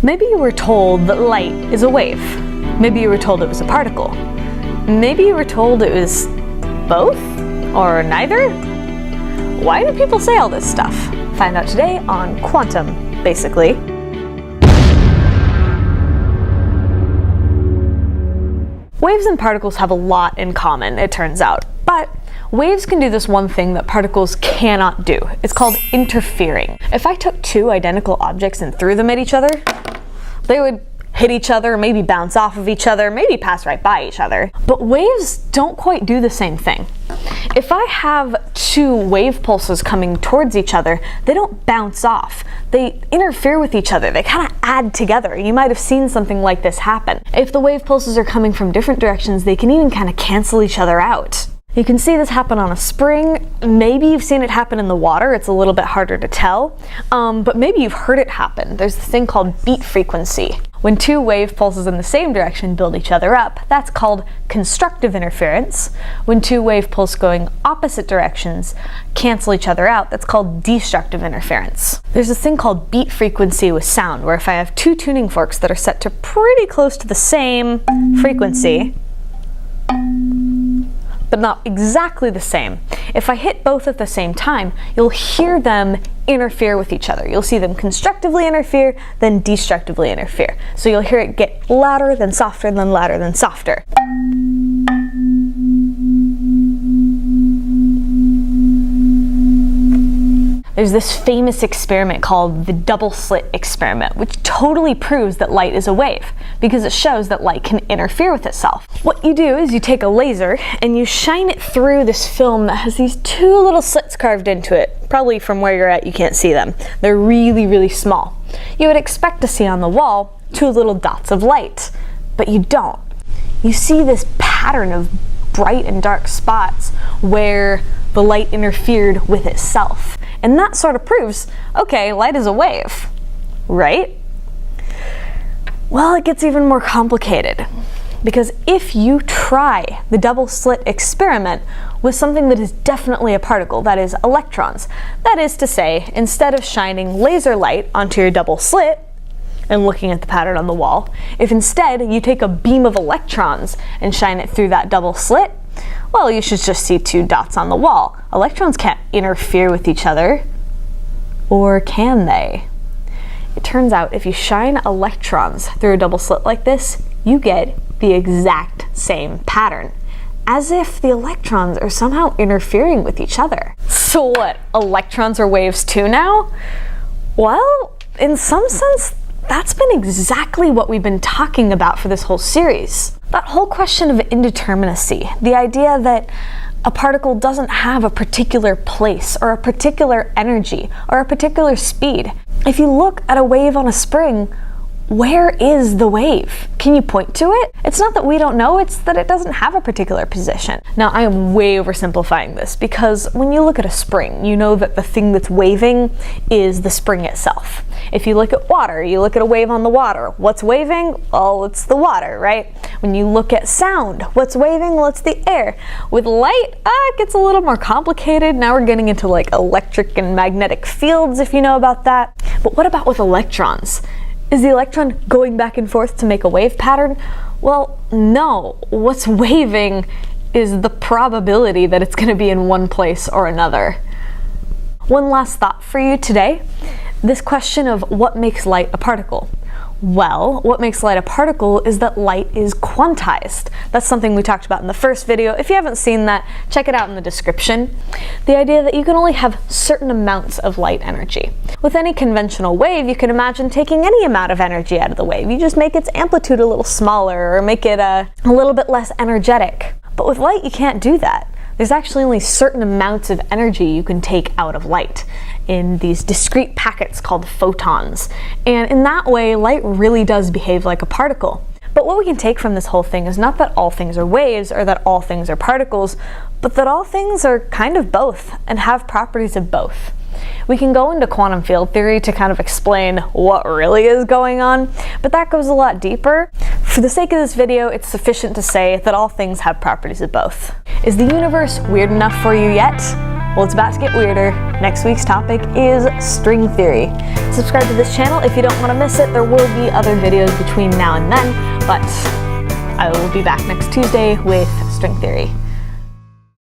Maybe you were told that light is a wave. Maybe you were told it was a particle. Maybe you were told it was both or neither. Why do people say all this stuff? Find out today on Quantum, basically. Waves and particles have a lot in common, it turns out, but waves can do this one thing that particles cannot do. It's called interfering. If I took two identical objects and threw them at each other, they would hit each other, maybe bounce off of each other, maybe pass right by each other. But waves don't quite do the same thing. If I have two wave pulses coming towards each other, they don't bounce off. They interfere with each other. They kind of add together. You might have seen something like this happen. If the wave pulses are coming from different directions, they can even kind of cancel each other out. You can see this happen on a spring. Maybe you've seen it happen in the water. It's a little bit harder to tell, but maybe you've heard it happen. There's this thing called beat frequency. When two wave pulses in the same direction build each other up, that's called constructive interference. When two wave pulses going opposite directions cancel each other out, that's called destructive interference. There's this thing called beat frequency with sound, where if I have two tuning forks that are set to pretty close to the same frequency, but not exactly the same, if I hit both at the same time, you'll hear them interfere with each other. You'll see them constructively interfere, then destructively interfere. So you'll hear it get louder, then softer, then louder, then softer. There's this famous experiment called the double slit experiment, which totally proves that light is a wave, because it shows that light can interfere with itself. What you do is you take a laser and you shine it through this film that has these two little slits carved into it. Probably from where you're at you can't see them. They're really, really small. You would expect to see on the wall two little dots of light, but you don't. You see this pattern of bright and dark spots where the light interfered with itself. And that sort of proves, okay, light is a wave, right? Well, it gets even more complicated, because if you try the double slit experiment with something that is definitely a particle, that is electrons, that is to say, instead of shining laser light onto your double slit and looking at the pattern on the wall, if instead you take a beam of electrons and shine it through that double slit, well, you should just see two dots on the wall. Electrons can't interfere with each other, or can they? It turns out if you shine electrons through a double slit like this, you get the exact same pattern, as if the electrons are somehow interfering with each other. So what, electrons are waves too now? Well, in some sense, that's been exactly what we've been talking about for this whole series. That whole question of indeterminacy, the idea that a particle doesn't have a particular place or a particular energy or a particular speed. If you look at a wave on a spring, where is the wave? Can you point to it? It's not that we don't know, it's that it doesn't have a particular position. Now, I am way oversimplifying this, because when you look at a spring, you know that the thing that's waving is the spring itself. If you look at water, you look at a wave on the water. What's waving? Well, it's the water, right? When you look at sound, what's waving? Well, it's the air. With light, it gets a little more complicated. Now we're getting into like electric and magnetic fields, if you know about that. But what about with electrons? Is the electron going back and forth to make a wave pattern? Well, no. What's waving is the probability that it's going to be in one place or another. One last thought for you today. This question of what makes light a particle. Well, what makes light a particle is that light is quantized. That's something we talked about in the first video. If you haven't seen that, check it out in the description. The idea that you can only have certain amounts of light energy. With any conventional wave, you can imagine taking any amount of energy out of the wave. You just make its amplitude a little smaller or make it a little bit less energetic. But with light, you can't do that. There's actually only certain amounts of energy you can take out of light in these discrete packets called photons. And in that way, light really does behave like a particle. But what we can take from this whole thing is not that all things are waves or that all things are particles, but that all things are kind of both and have properties of both. We can go into quantum field theory to kind of explain what really is going on, but that goes a lot deeper. For the sake of this video, it's sufficient to say that all things have properties of both. Is the universe weird enough for you yet? Well, it's about to get weirder. Next week's topic is string theory. Subscribe to this channel if you don't want to miss it. There will be other videos between now and then, but I will be back next Tuesday with string theory.